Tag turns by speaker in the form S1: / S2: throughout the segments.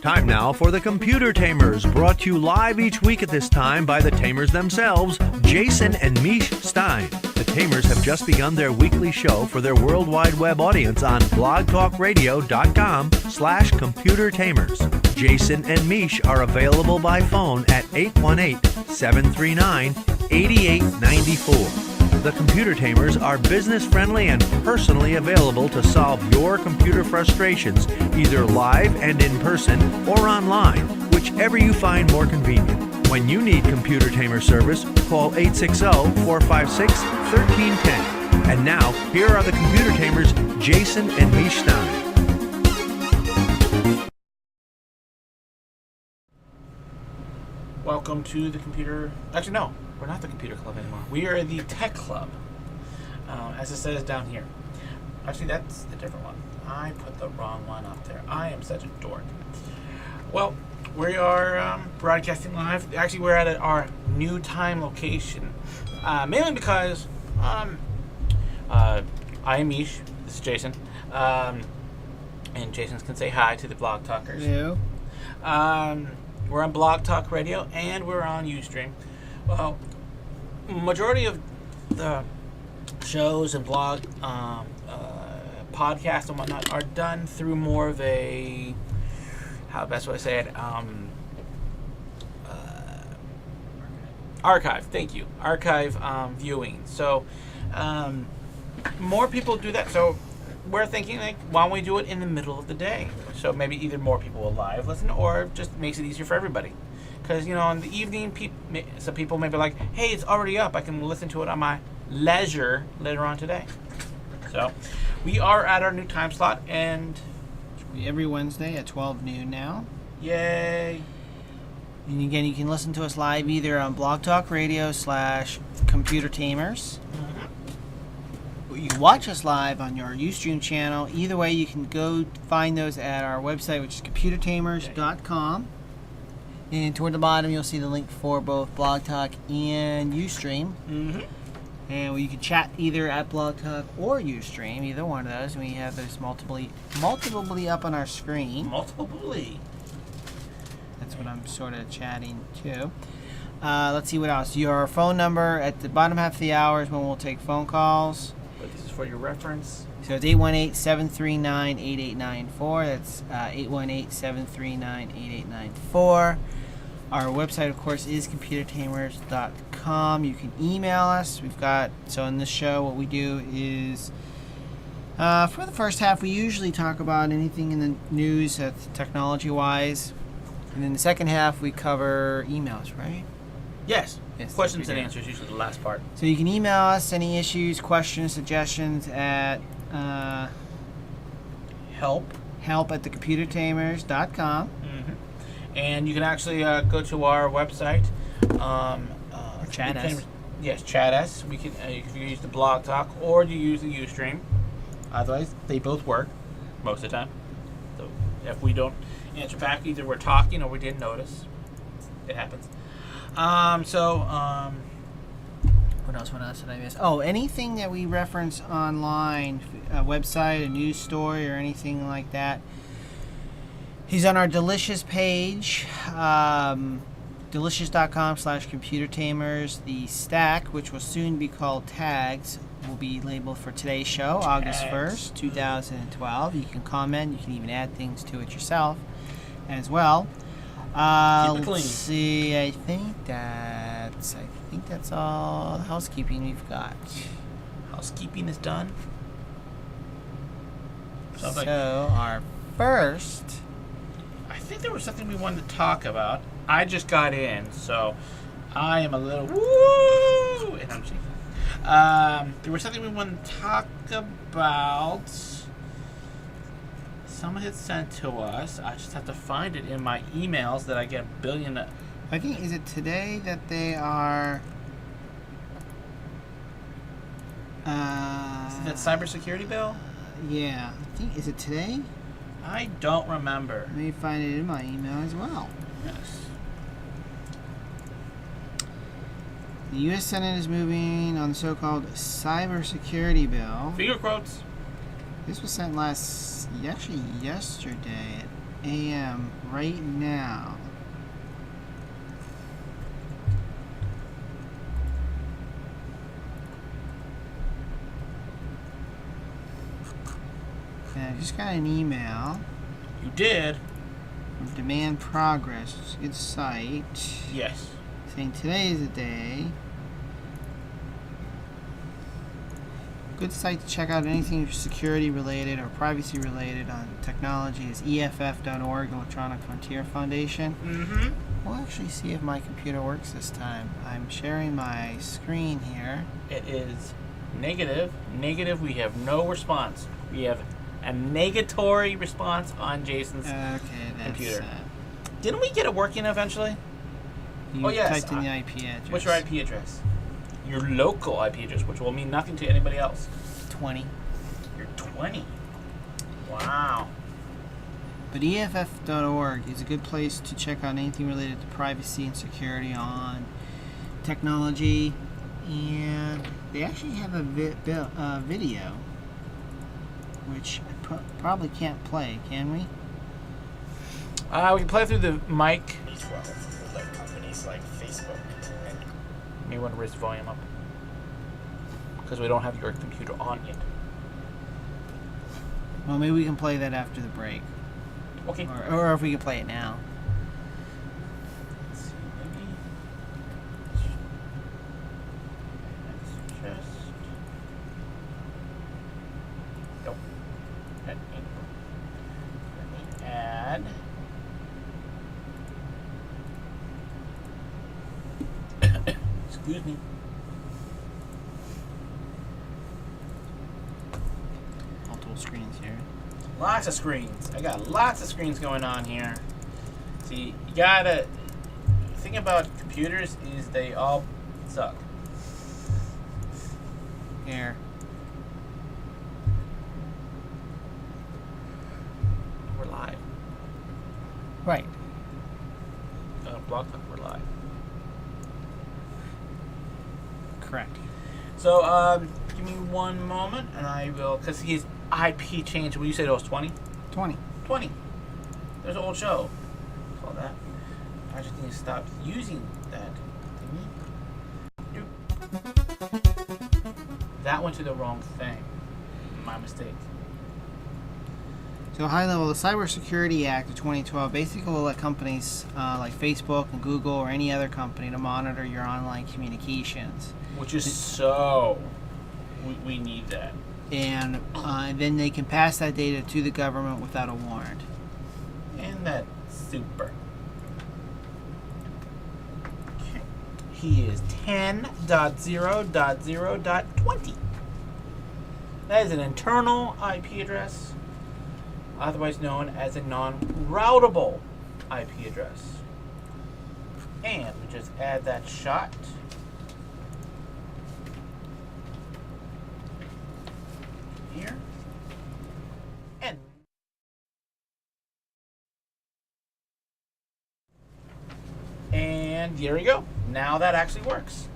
S1: Time now for the Computer Tamers, brought to you live each week at this time by the Tamers themselves, Jason and Mish Stein. The Tamers have just begun their weekly show for their World Wide Web audience on blogtalkradio.com/computertamers. Jason and Mish are available by phone at 818-739-8894. The Computer Tamers are business-friendly and personally available to solve your computer frustrations, either live and in person or online, whichever you find more convenient. When you need Computer Tamer service, call 860-456-1310. And now, here are the Computer Tamers, Jason and Mish Stein.
S2: Welcome to the computer... Actually, no. We're not the computer club anymore. We are the tech club, as it says down here. Actually, that's the different one. I put the wrong one up there. I am such a dork. Well, we are broadcasting live. Actually, we're at our new time location, mainly because I am Mish. This is Jason, and Jason can say hi to the Blog Talkers.
S3: Hello.
S2: We're on Blog Talk Radio and we're on Ustream. Well, majority of the shows and blog podcasts and whatnot are done through more of a, how best would I say it, archive. Thank you. Archive viewing. So more people do that. So we're thinking, like, why don't we do it in the middle of the day? So maybe either more people will live listen, or just makes it easier for everybody. Because, you know, in the evening, some people may be like, hey, it's already up. I can listen to it on my leisure later on today. So we are at our new time slot, and
S3: Every Wednesday at 12 noon now.
S2: yay.
S3: And again, you can listen to us live either on Blog Talk Radio /Computer Tamers. You can watch us live on your Ustream channel. Either way, you can go find those at our website, which is computertamers.com. And toward the bottom, you'll see the link for both Blog Talk and Ustream. And you can chat either at Blog Talk or Ustream, either one of those. And we have those multiply up on our screen.
S2: Multiply.
S3: That's what I'm sort of chatting to. Let's see what else. Your phone number at the bottom half of the hour is when we'll take phone calls.
S2: But this is for your reference.
S3: So it's 818-739-8894. That's 818-739-8894. Our website, of course, is computertamers.com. You can email us. So in this show, what we do is, for the first half, we usually talk about anything in the news technology-wise. And in the second half, we cover emails, right?
S2: Yes. Questions and
S3: do.
S2: answers, usually the last part.
S3: So you can email us any issues, questions, suggestions at
S2: help
S3: at thecomputertamers.com.
S2: And you can actually go to our website.
S3: Or chat us.
S2: Yes, chat us. You can use the Blog Talk or you use the Ustream. Otherwise, they both work most of the time. So if we don't answer back, either we're talking or we didn't notice. It happens.
S3: What else did I miss? Oh, anything that we reference online, a website, a news story, or anything like that, he's on our Delicious page, delicious.com/computertamers. The stack, which will soon be called Tags, will be labeled for today's show, August 1st, 2012. You can comment. You can even add things to it yourself as well. Let's see. I think that's all the housekeeping we've got.
S2: Housekeeping is done.
S3: So our first.
S2: I think there was something we wanted to talk about. I just got in, so I am a little woo. And I'm shaking. There was something we wanted to talk about. Someone had sent to us. I just have to find it in my emails that I get a billion.
S3: I think, is it today that they are?
S2: Is that cybersecurity bill?
S3: Yeah, I think, is it today?
S2: I don't remember.
S3: Let me find it in my email as well.
S2: Yes.
S3: The U.S. Senate is moving on the so-called cybersecurity bill.
S2: Finger quotes.
S3: This was sent yesterday a.m. right now. And I just got an email
S2: You did?
S3: from Demand Progress, which is a good site,
S2: Yes.
S3: saying today is the day. Good site to check out anything security related or privacy related on technology is EFF.org, Electronic Frontier Foundation.
S2: Mm-hmm.
S3: We'll actually see if my computer works this time. I'm sharing my screen here.
S2: It is negative. Negative, we have no response. We have a negatory response on Jason's
S3: Okay, that's
S2: computer. Didn't we get it working eventually?
S3: you
S2: Oh, yes,
S3: typed in the IP address.
S2: What's your IP address? Your local IP address, which will mean nothing to anybody else.
S3: 20.
S2: You're 20. Wow.
S3: But EFF.org is a good place to check out anything related to privacy and security on technology. And they actually have a video, which I probably can't play, can we?
S2: We can play through the mic.
S4: 2012, like companies like Facebook and
S2: You may want to raise the volume up. Because we don't have your computer on yet.
S3: Well, maybe we can play that after the break.
S2: Okay.
S3: Or if we can play it now.
S2: Let's see, maybe. Let's just. Nope. Let me add. Excuse me.
S3: Multiple screens here.
S2: Lots of screens. I got lots of screens going on here. See, you gotta. The thing about computers is they all suck.
S3: Here.
S2: We're live.
S3: Right.
S2: Blog Talk, we're live.
S3: Correct.
S2: So, give me one moment and I will. Because his IP changed. What you said it was 20?
S3: 20.
S2: 20. There's an old show. Call that. I just need to stop using that thingy. That went to the wrong thing. My mistake.
S3: So high level, the Cybersecurity Act of 2012 basically will let companies like Facebook and Google or any other company to monitor your online communications.
S2: Which is so. We need that.
S3: And then they can pass that data to the government without a warrant.
S2: And that's super. Okay. He is 10.0.0.20. That is an internal IP address, otherwise known as a non-routable IP address. And we just add that shot. Here. And here we go. Now that actually works.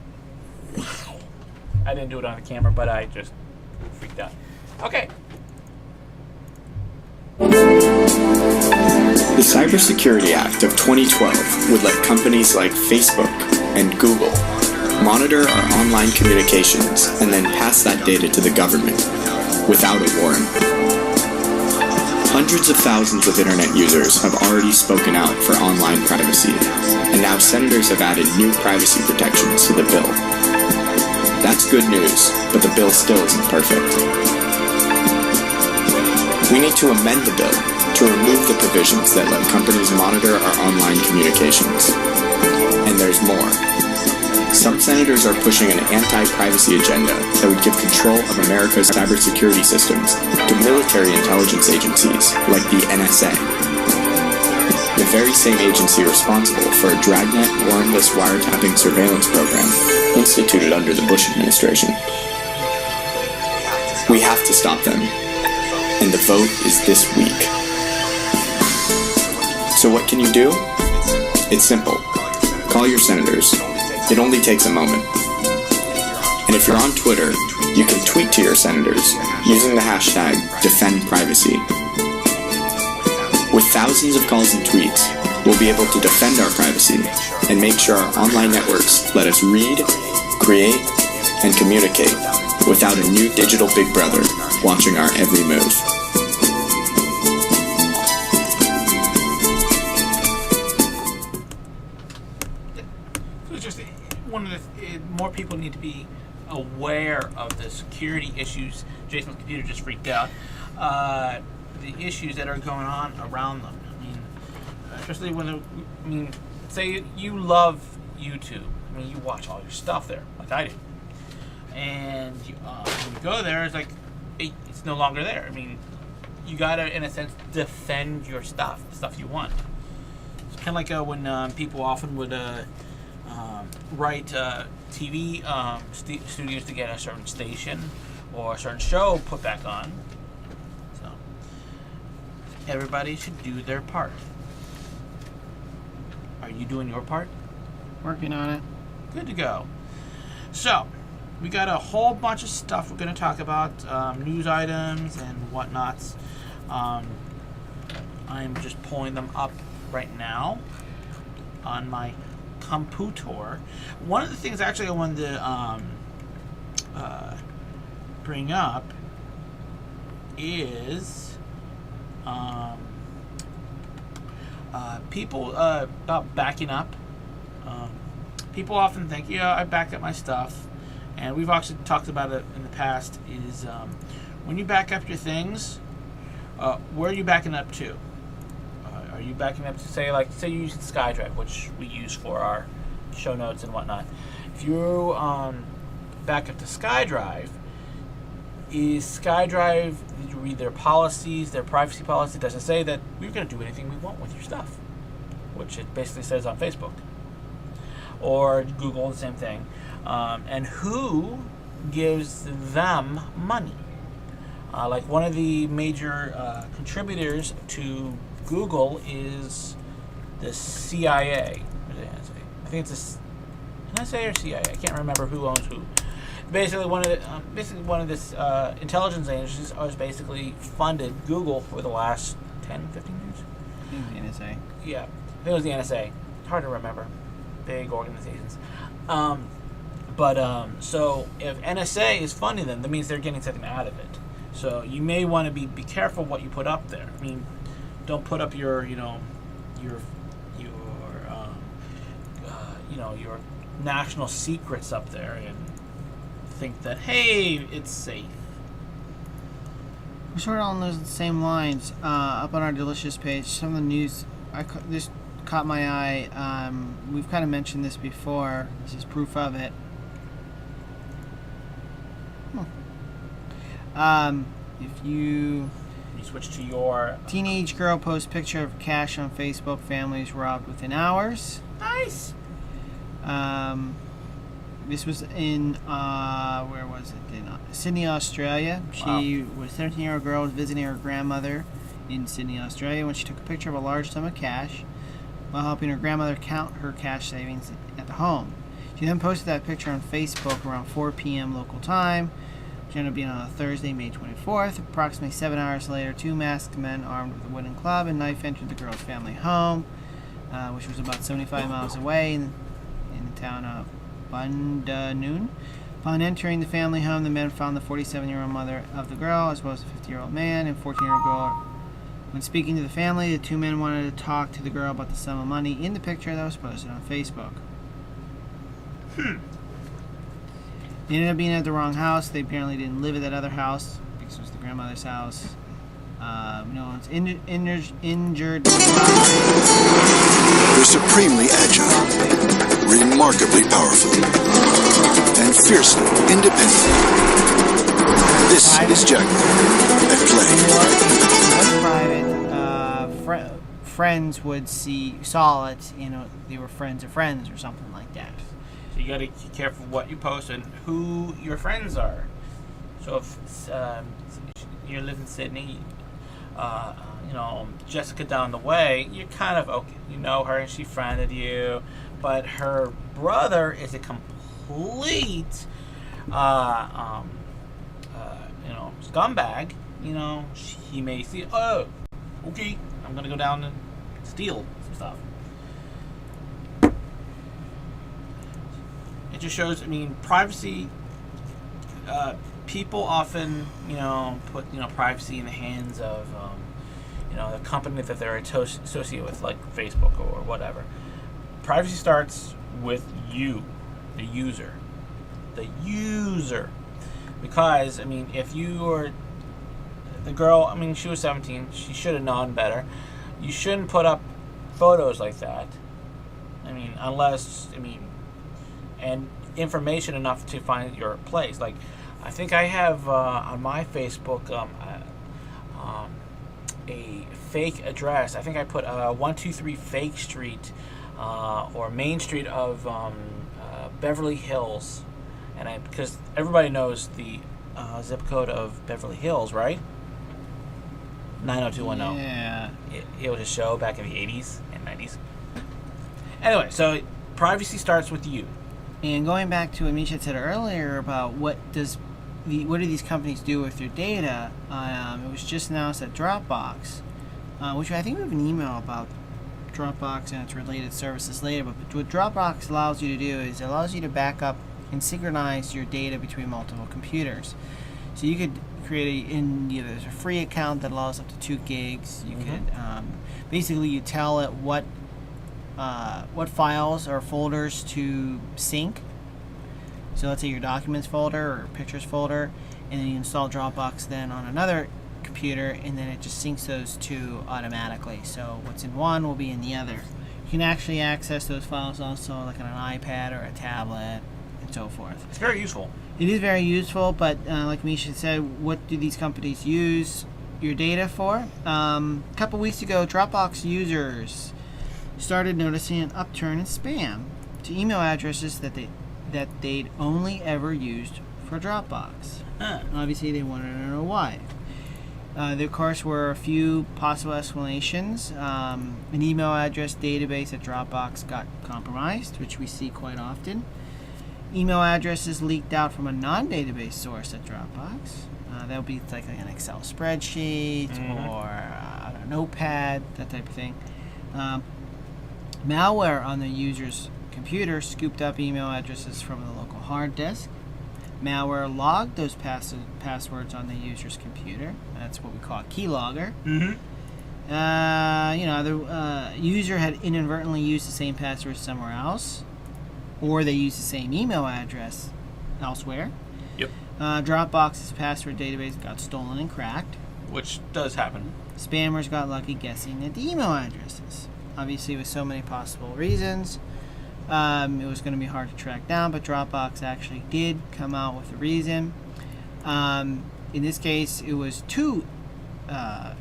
S2: Wow. I didn't do it on the camera, but I just freaked out. Okay.
S4: The Cybersecurity Act of 2012 would let companies like Facebook and Google monitor our online communications and then pass that data to the government without a warrant. Hundreds of thousands of internet users have already spoken out for online privacy, and now senators have added new privacy protections to the bill. That's good news, but the bill still isn't perfect. We need to amend the bill to remove the provisions that let companies monitor our online communications. And there's more. Some senators are pushing an anti-privacy agenda that would give control of America's cybersecurity systems to military intelligence agencies like the NSA, the very same agency responsible for a dragnet warrantless wiretapping surveillance program instituted under the Bush administration. We have to stop them, and the vote is this week. So what can you do? It's simple. Call your senators. It only takes a moment. And if you're on Twitter, you can tweet to your senators using the hashtag #DefendPrivacy. With thousands of calls and tweets, we'll be able to defend our privacy and make sure our online networks let us read, create, and communicate without a new digital big brother watching our every move.
S2: So it's just more people need to be aware of the security issues. Jason's computer just freaked out. The issues that are going on around them. I mean, especially say you love YouTube. I mean, you watch all your stuff there, like I do. And when you go there, it's like it's no longer there. I mean, you gotta, in a sense, defend your stuff, the stuff you want. It's kind of like when people often would write TV studios to get a certain station or a certain show put back on. So everybody should do their part. Are you doing your part?
S3: Working on it.
S2: Good to go. So, we got a whole bunch of stuff we're going to talk about, news items and whatnots. I'm just pulling them up right now on my computer. One of the things actually I wanted to bring up is people about backing up. People often think, I back up my stuff, and we've actually talked about it in the past, is when you back up your things, where are you backing up to? Are you backing up to, say you use SkyDrive, which we use for our show notes and whatnot. If you back up to SkyDrive, is SkyDrive, did you read their policies, their privacy policy? Does it say that we're going to do anything we want with your stuff? Which it basically says on Facebook. Or Google, the same thing. And who gives them money? Like one of the major contributors to Google is the CIA. What is the NSA? I think it's the NSA or CIA. I can't remember who owns who. Basically, one of this intelligence agencies has basically funded Google for the last 10, 15 years.
S3: I think the NSA.
S2: Yeah, I think it was the NSA. Hard to remember. Big organizations. So if NSA is funding them, that means they're getting something out of it. So you may want to be careful what you put up there. I mean, don't put up your national secrets up there and think that, hey, it's safe.
S3: We're sort of on those same lines. Up on our Delicious page, some of the news this caught my eye. We've kind of mentioned this before. This is proof of it. If you
S2: switch to your
S3: teenage girl posts picture of cash on Facebook, families robbed within hours.
S2: Nice.
S3: This was in where was it? In Sydney, Australia. She was a 13-year-old girl was visiting her grandmother in Sydney, Australia, when she took a picture of a large sum of cash while helping her grandmother count her cash savings at the home. She then posted that picture on Facebook around 4 p.m. local time, which ended up being on a Thursday, May 24th. Approximately 7 hours later, two masked men armed with a wooden club and knife entered the girl's family home, which was about 75 miles away in the town of Noon. Upon entering the family home, the men found the 47-year-old mother of the girl, as well as a 50-year-old man and 14-year-old girl. When speaking to the family, the two men wanted to talk to the girl about the sum of money in the picture that was posted on Facebook. They ended up being at the wrong house. They apparently didn't live at that other house because it was the grandmother's house. No one's injured.
S5: They're supremely agile, remarkably powerful, and fiercely independent. This is Jaguar at play.
S3: Friends would saw it, they were friends of friends or something like that.
S2: So you got to be careful what you post and who your friends are. So if you live in Sydney, Jessica down the way, you're kind of okay. You know her and she friended you, but her brother is a complete, scumbag. He may see, okay, I'm going to go down and steal some stuff. It just shows, I mean, privacy, people often, put, privacy in the hands of, the company that they're associated with, like Facebook or whatever. Privacy starts with you, the user. The user. Because, I mean, if you were, the girl, I mean, she was 17, she should have known better. You shouldn't put up photos like that. I mean, unless, and information enough to find your place. Like, I think I have on my Facebook a fake address. I think I put 123 Fake Street or Main Street of Beverly Hills, and because everybody knows the zip code of Beverly Hills, right? 90210.
S3: Yeah.
S2: It was a show back in the 80s and 90s. Anyway, so privacy starts with you.
S3: And going back to what Misha said earlier about what do these companies do with your data, it was just announced that Dropbox, which I think we have an email about Dropbox and its related services later, but what Dropbox allows you to do is it allows you to back up and synchronize your data between multiple computers. So you could create there's a free account that allows up to 2 gigs. You could basically you tell it what files or folders to sync. So let's say your documents folder or pictures folder, and then you install Dropbox then on another computer, and then it just syncs those two automatically. So what's in one will be in the other. You can actually access those files also like on an iPad or a tablet and so forth.
S2: It's very useful.
S3: It is very useful, but like Misha said, what do these companies use your data for? A couple weeks ago, Dropbox users started noticing an upturn in spam to email addresses that they'd only ever used for Dropbox. Obviously, they wanted to know why. There, of course, were a few possible explanations. An email address database at Dropbox got compromised, which we see quite often. Email addresses leaked out from a non-database source at Dropbox. That would be like an Excel spreadsheet or a notepad, that type of thing. Malware on the user's computer scooped up email addresses from the local hard disk. Malware logged those passwords on the user's computer. That's what we call a keylogger. The user had inadvertently used the same password somewhere else, or they used the same email address elsewhere.
S2: Yep.
S3: Dropbox's password database got stolen and cracked.
S2: Which does happen.
S3: Spammers got lucky guessing at the email addresses. Obviously, with so many possible reasons, it was going to be hard to track down, but Dropbox actually did come out with a reason. In this case, it was 2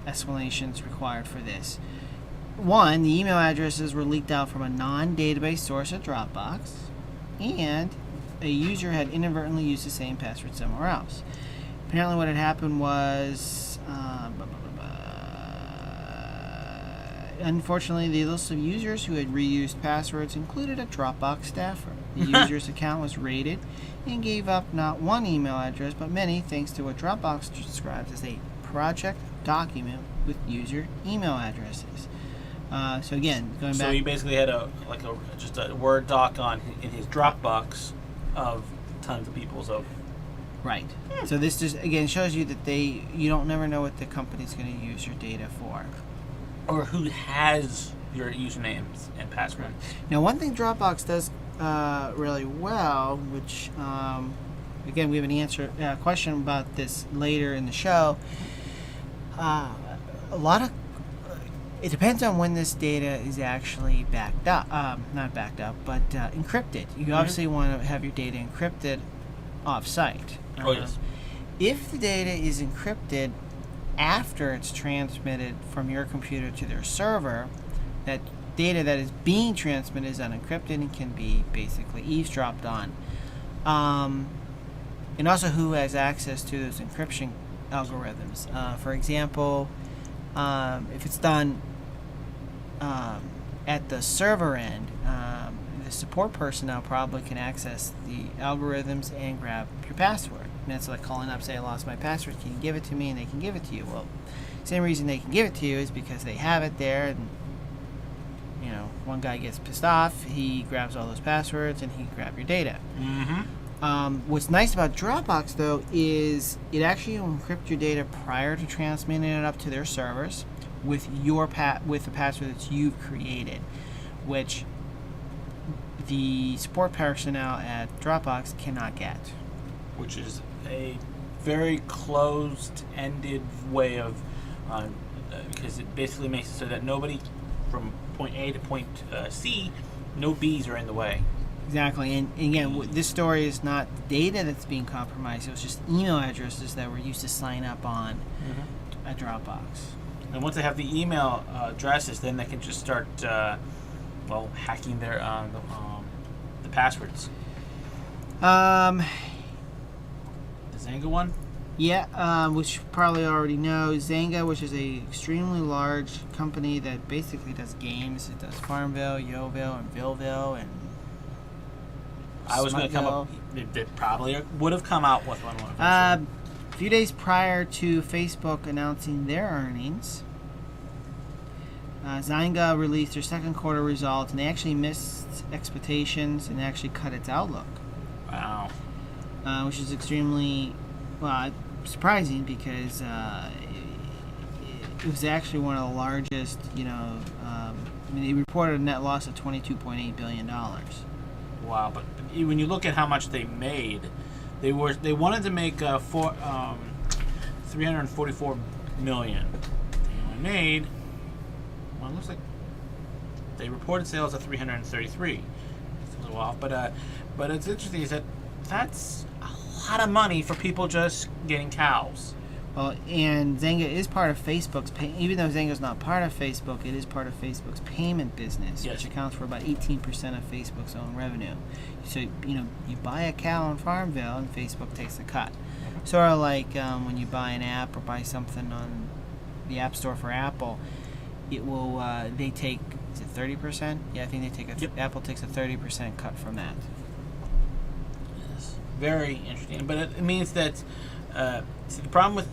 S3: explanations required for this. One, the email addresses were leaked out from a non-database source at Dropbox, and a user had inadvertently used the same password somewhere else. Apparently what had happened was, unfortunately, the list of users who had reused passwords included a Dropbox staffer. The user's account was raided and gave up not one email address, but many, thanks to what Dropbox describes as a project document with user email addresses. So again, going back.
S2: So he basically had just a Word doc in his Dropbox of tons of people's of.
S3: Right. So this just again shows you that you don't never know what the company's going to use your data for,
S2: or who has your usernames and password.
S3: Now, one thing Dropbox does really well, which again we have an question about this later in the show. It depends on when this data is actually backed up, not backed up, but encrypted. You obviously want to have your data encrypted off-site.
S2: Oh, yes.
S3: If the data is encrypted after it's transmitted from your computer to their server, that data that is being transmitted is unencrypted and can be basically eavesdropped on. And also who has access to those encryption algorithms. For example, if it's done at the server end, the support personnel probably can access the algorithms and grab your password. And that's like calling up, say, I lost my password, can you give it to me? And they can give it to you. Well, same reason they can give it to you is because they have it there, and you know, one guy gets pissed off, he grabs all those passwords, and he can grab your data. What's nice about Dropbox, though, is it actually will encrypt your data prior to transmitting it up to their servers with your with the password that you've created, which the support personnel at Dropbox cannot get.
S2: Which is a very closed-ended way of, because it basically makes it so that nobody from point A to point C, no B's are in the way.
S3: Exactly, and again, this story is not data that's being compromised. It was just email addresses that were used to sign up on a Dropbox.
S2: And once they have the email addresses, then they can just start, hacking their the passwords. The Zynga one?
S3: Yeah, which you probably already know, Zynga, which is a extremely large company that basically does games. It does Farmville, Yoville, and Villeville, and
S2: I was going to come up. It probably would have come out with one.
S3: A few days prior to Facebook announcing their earnings, Zynga released their second quarter results, and they actually missed expectations and actually cut its outlook.
S2: Wow.
S3: Which is extremely surprising because it was actually one of the largest. They reported a net loss of $22.8 billion.
S2: Wow, but when you look at how much they made, they wanted to make $344 million. They only made, well, it looks like they reported sales of 333. It's a little off, but it's interesting is that that's a lot of money for people just getting cows.
S3: Well, and Zynga is part of Facebook's even though Zynga's not part of Facebook, it is part of Facebook's payment business,
S2: yes,
S3: which accounts for about 18% of Facebook's own revenue. So, you buy a cow in Farmville and Facebook takes a cut. Sort of like when you buy an app or buy something on the App Store for Apple, it will, they take, is it 30%? Yeah, I think they take Apple takes a 30% cut from that.
S2: Yes. Very interesting. But it means that, see, the problem with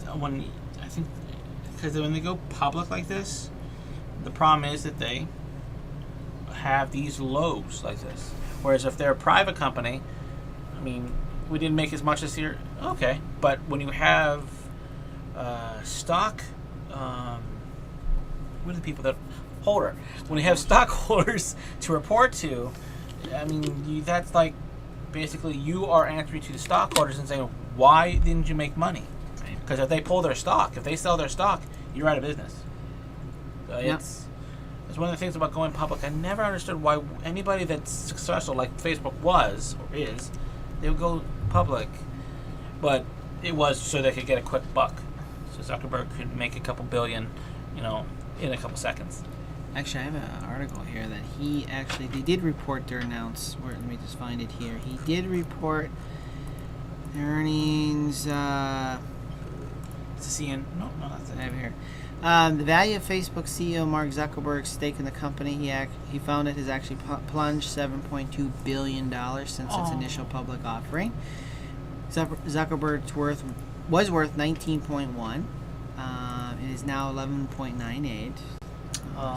S2: because when they go public like this, the problem is that they have these lows like this. Whereas if they're a private company, I mean, we didn't make as much this year. Okay, but when you have stock, what are the people that holder? When you have stockholders to report to, I mean, that's like basically you are answering to the stockholders and saying, why didn't you make money? Because if they pull their stock, if they sell their stock, you're out of business. It's one of the things about going public. I never understood why anybody that's successful, like Facebook was or is, they would go public. But it was so they could get a quick buck. So Zuckerberg could make a couple billion, in a couple seconds.
S3: Actually, I have an article here that they did report their let me just find it here. He did report earnings.
S2: That's it.
S3: I have it here. The value of Facebook CEO Mark Zuckerberg's stake in the company he founded has actually plunged $7.2 billion since its initial public offering. Zuckerberg's was worth 19.1. It is now 11.98.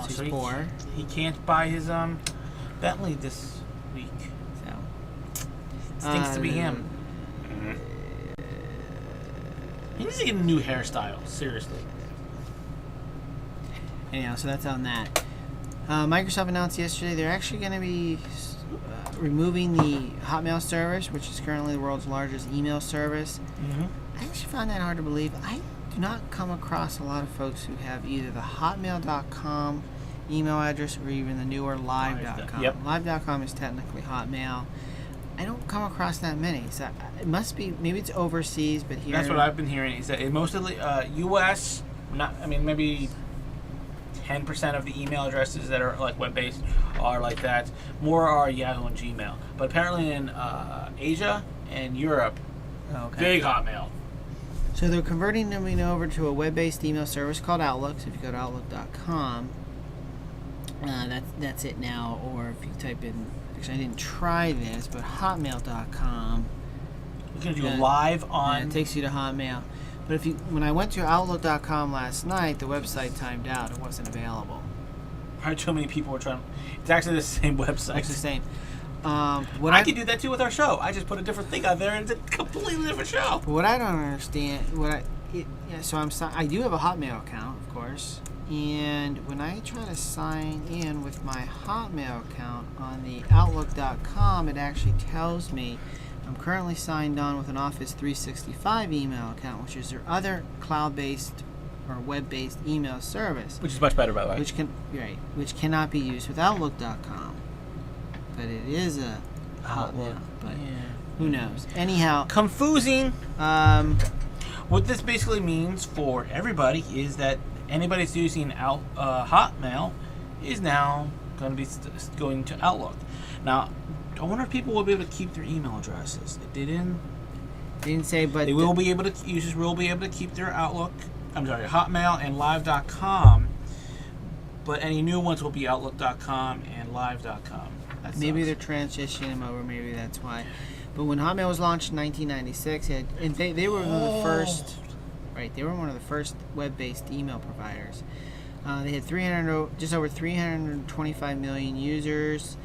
S2: So
S3: poor.
S2: He can't buy his Bentley this week.
S3: So
S2: Stinks to be him. He needs to get a new hairstyle. Seriously.
S3: Anyhow, so that's on that. Microsoft announced yesterday they're actually going to be removing the Hotmail service, which is currently the world's largest email service. I actually find that hard to believe. I do not come across a lot of folks who have either the hotmail.com email address or even the newer live.com.
S2: Yep.
S3: Live.com is technically Hotmail. I don't come across that many. So it must be, maybe it's overseas, but here...
S2: That's what I've been hearing. Is that mostly U.S., maybe 10% of the email addresses that are like web-based are like that. More are Yahoo and Gmail. But apparently in Asia and Europe, big Hotmail.
S3: So they're converting them over to a web-based email service called Outlook. So if you go to Outlook.com, that's it now. Or if you type in, actually I didn't try this, but Hotmail.com
S2: We're going to do
S3: Yeah.
S2: live on...
S3: And it takes you to Hotmail. But when I went to Outlook.com last night, the website timed out. It wasn't available.
S2: Probably too many people were trying... It's actually the same website.
S3: It's the same.
S2: I can do that too with our show. I just put a different thing out there and it's a completely different show.
S3: What I don't understand, I do have a Hotmail account, of course, and when I try to sign in with my Hotmail account on the Outlook.com, it actually tells me I'm currently signed on with an Office 365 email account, which is their other cloud-based or web-based email service,
S2: Which is much better, by the way.
S3: which cannot be used with Outlook.com. But it is a
S2: Outlook.
S3: Hotmail. But
S2: Yeah.
S3: who knows? Anyhow,
S2: Confusing. What this basically means for everybody is that anybody that's using Hotmail is now going to be going to Outlook. Now, I wonder if people will be able to keep their email addresses. They didn't
S3: say, but
S2: They will be able to. Users will be able to keep their Hotmail and Live.com. But any new ones will be Outlook.com and Live.com.
S3: maybe they're transitioning them over. Maybe that's why. But when Hotmail was launched in 1996, they were one of the first. Right, they were one of the first web-based email providers. They had just over 325 million users.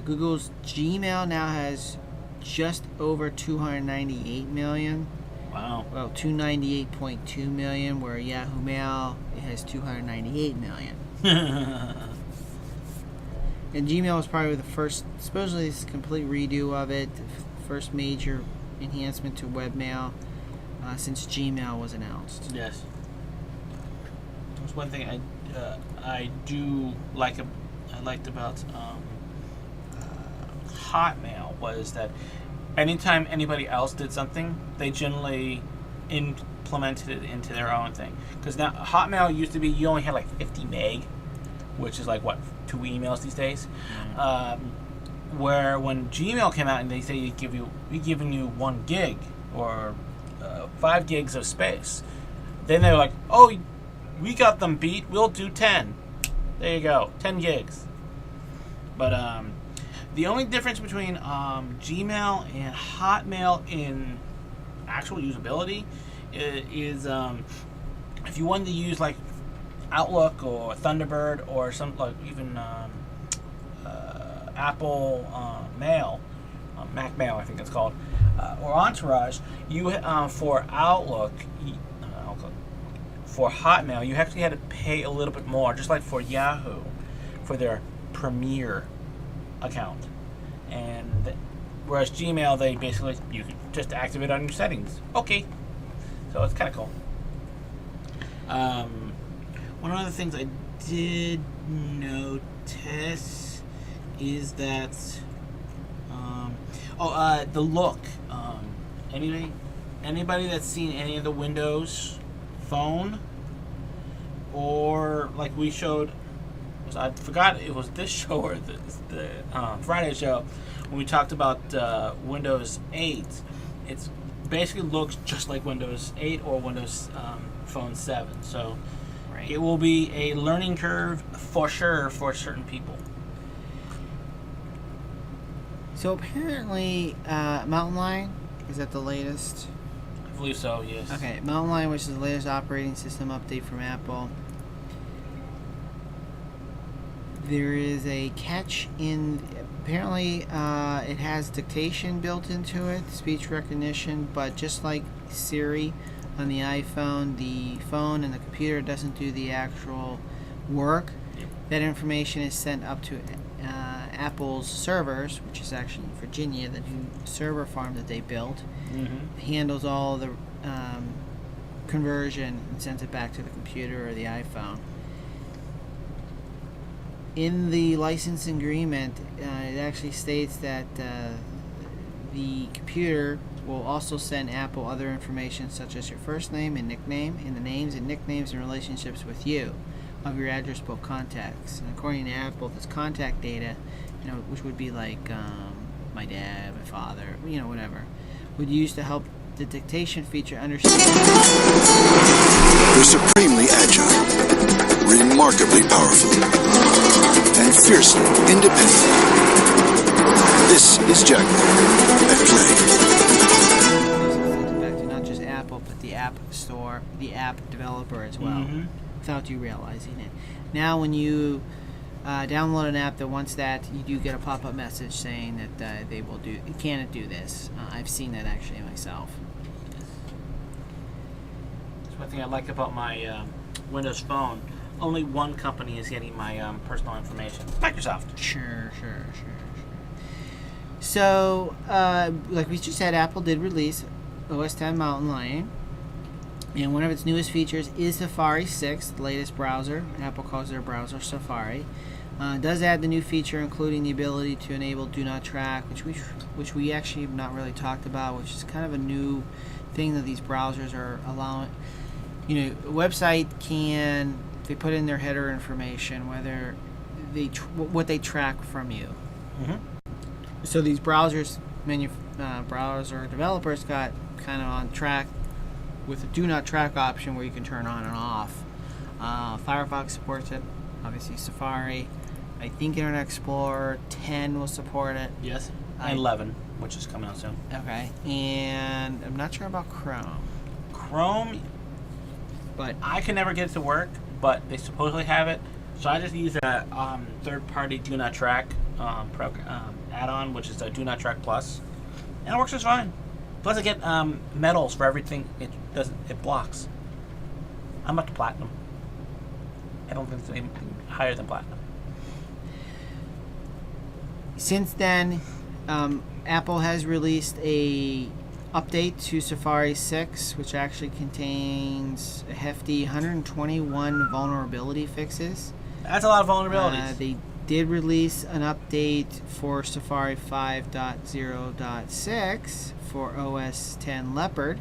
S3: Google's Gmail now has just over 298 million.
S2: Wow.
S3: Well, 298.2 million, where Yahoo Mail has 298 million. And Gmail was probably the first, supposedly this complete redo of it, the first major enhancement to webmail since Gmail was announced.
S2: Yes. There's one thing I do like. I liked about Hotmail was that anytime anybody else did something, they generally implemented it into their own thing. Because now Hotmail used to be you only had like 50 meg, which is like what 2 emails these days. Where when Gmail came out and they say we're giving you 1 gig or 5 gigs of space, then they were like, oh, we got them beat. We'll do 10. There you go, 10 gigs. But the only difference between Gmail and Hotmail in actual usability is if you wanted to use like Outlook or Thunderbird or some like even Apple Mail, Mac Mail I think it's called, or Entourage, you for Outlook, for Hotmail you actually had to pay a little bit more, just like for Yahoo, for their Premier account. And whereas Gmail, they basically you can just activate on your settings. Okay, so it's kind of cool. One of the things I did notice is that the look. Anybody that's seen any of the Windows Phone, or like we showed, I forgot it was this show or the Friday show when we talked about Windows 8. It basically looks just like Windows 8 or Windows Phone 7. So it will be a learning curve for sure for certain people.
S3: So apparently, Mountain Lion is that the latest?
S2: I believe so, yes.
S3: Okay, Mountain Lion, which is the latest operating system update from Apple. There is a catch in. Apparently, it has dictation built into it, speech recognition, but just like Siri on the iPhone, the phone and the computer doesn't do the actual work. That information is sent up to Apple's servers, which is actually in Virginia, the new server farm that they built. Handles all the conversion and sends it back to the computer or the iPhone. In the license agreement, it actually states that the computer will also send Apple other information such as your first name and nickname, and the names and nicknames and relationships with you of your address book contacts. And according to Apple, this contact data, which would be like my dad, my father, whatever, would use to help the dictation feature understand.
S5: They're supremely agile, remarkably powerful, and fiercely independent. This is Jaguar at play.
S3: Apple, but the App Store, the app developer as well, without you realizing it. Now, when you download an app that wants that, you do get a pop-up message saying that they will do. It can't do this. I've seen that actually myself.
S2: That's one thing I like about my Windows Phone. Only one company is getting my personal information. Microsoft.
S3: Sure. So, like we just said, Apple did release OS X Mountain Lion, and one of its newest features is Safari 6, the latest browser. Apple calls their browser Safari. It does add the new feature, including the ability to enable Do Not Track, which we actually have not really talked about, which is kind of a new thing that these browsers are allowing. You know, a website can, if they put in their header information, whether they what they track from you. So these browser developers got kind of on track with a Do Not Track option where you can turn on and off. Firefox supports it. Obviously, Safari. I think Internet Explorer 10 will support it.
S2: Yes. 11, which is coming out soon.
S3: Okay. And I'm not sure about Chrome.
S2: Chrome,
S3: But
S2: I can never get it to work, but they supposedly have it. So I just use a third-party Do Not Track add-on, which is a Do Not Track Plus, and it works just fine. Plus, I get medals for everything it blocks. I'm up to platinum. I don't think it's anything higher than platinum.
S3: since then, Apple has released a update to Safari 6, which actually contains a hefty 121 vulnerability fixes.
S2: That's a lot of vulnerabilities.
S3: They did release an update for Safari 5.0.6 for OS X Leopard.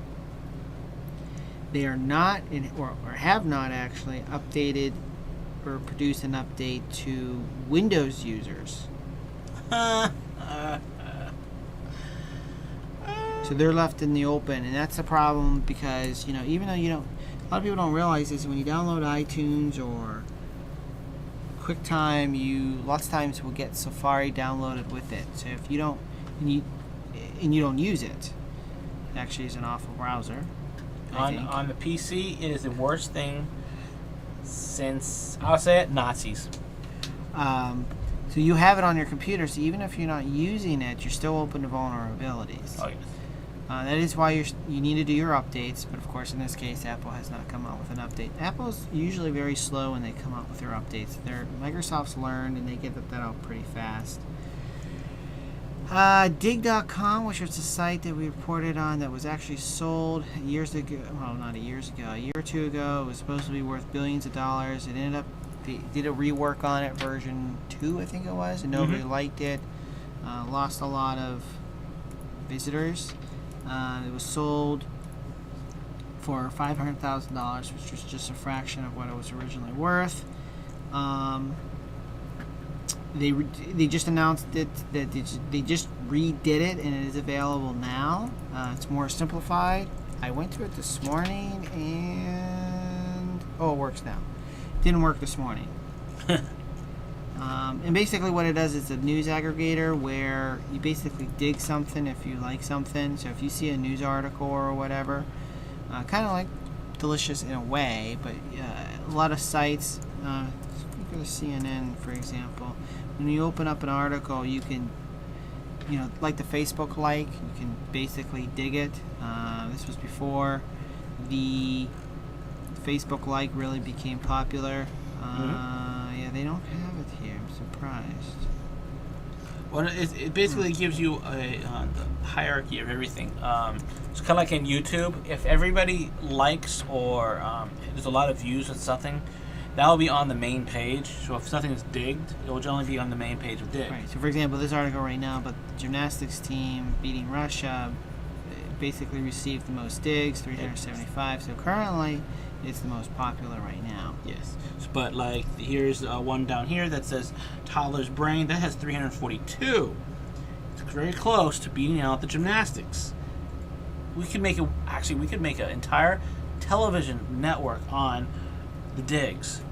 S3: They are not, or have not actually, updated or produced an update to Windows users. So they're left in the open, and that's a problem because, you know, even though you don't, a lot of people don't realize this, when you download iTunes or QuickTime, you lots of times will get Safari downloaded with it. So if you don't, and you don't use it, it actually is an awful browser.
S2: On the PC, it is the worst thing since, I'll say it, Nazis.
S3: So you have it on your computer, so even if you're not using it, you're still open to vulnerabilities.
S2: Oh, yes.
S3: That is why you need to do your updates, but of course in this case Apple has not come out with an update. Apple's usually very slow when they come out with their updates. Microsoft's learned and they get that out pretty fast. Dig.com, which was a site that we reported on that was actually sold years ago, well, not years ago, a year or two ago. It was supposed to be worth billions of dollars. It ended up, they did a rework on it, version 2 I think it was, and nobody liked it. Lost a lot of visitors. It was sold for $500,000, which was just a fraction of what it was originally worth. They just announced that they just redid it, and it is available now. It's more simplified. I went through it this morning, and it works now. Didn't work this morning. And basically what it does is a news aggregator where you basically dig something if you like something. So if you see a news article or whatever, kind of like Delicious in a way, but a lot of sites, go to CNN for example, when you open up an article you can, like the Facebook like, you can basically dig it. This was before the Facebook like really became popular. Yeah, they don't have it here. I'm surprised.
S2: Well, it basically gives you a hierarchy of everything. It's kind of like in YouTube. If everybody likes or there's a lot of views with something, that will be on the main page. So if something is digged, it will generally be on the main page of dig.
S3: Right. So for example, this article right now about the gymnastics team beating Russia basically received the most digs, 375. So currently, it's the most popular right now.
S2: Yes. But like here's one down here that says toddler's brain. That has 342. It's very close to beating out the gymnastics. We could make we could make an entire television network on the digs,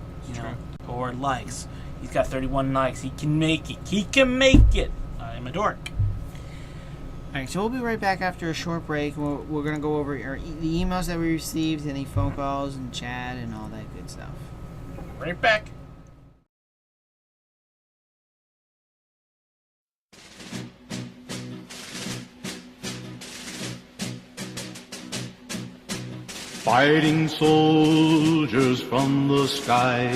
S2: or likes. He's got 31 likes. He can make it. I'm a dork.
S3: All right, so we'll be right back after a short break. We're going to go over the emails that we received, any phone calls and chat and all that good stuff.
S2: Right back.
S6: Fighting soldiers from the sky,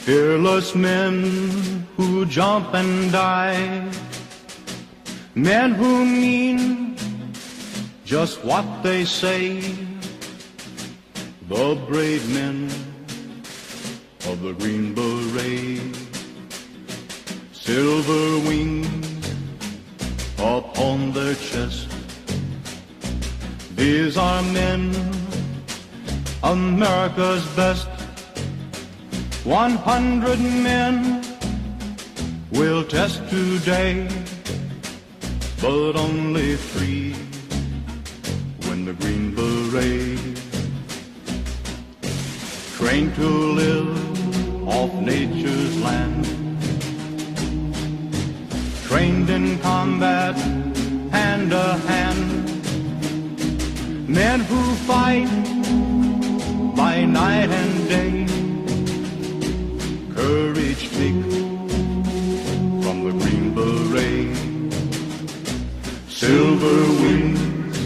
S6: fearless men who jump and die, men who mean just what they say, the brave men of the Green Beret, silver wings upon their chest. These are men, America's best. 100 men will test today, but only 3 win the Green Beret. Trained to live off nature's land, trained in combat hand to hand, men who fight by night and day, courage take from the Green Beret, silver wings